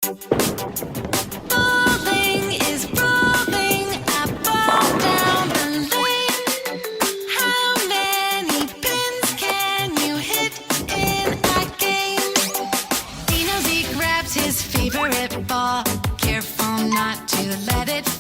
Bowling is rolling a ball down the lane. How many pins can you hit in a game? He knows he grabs his favorite ball, careful not to let it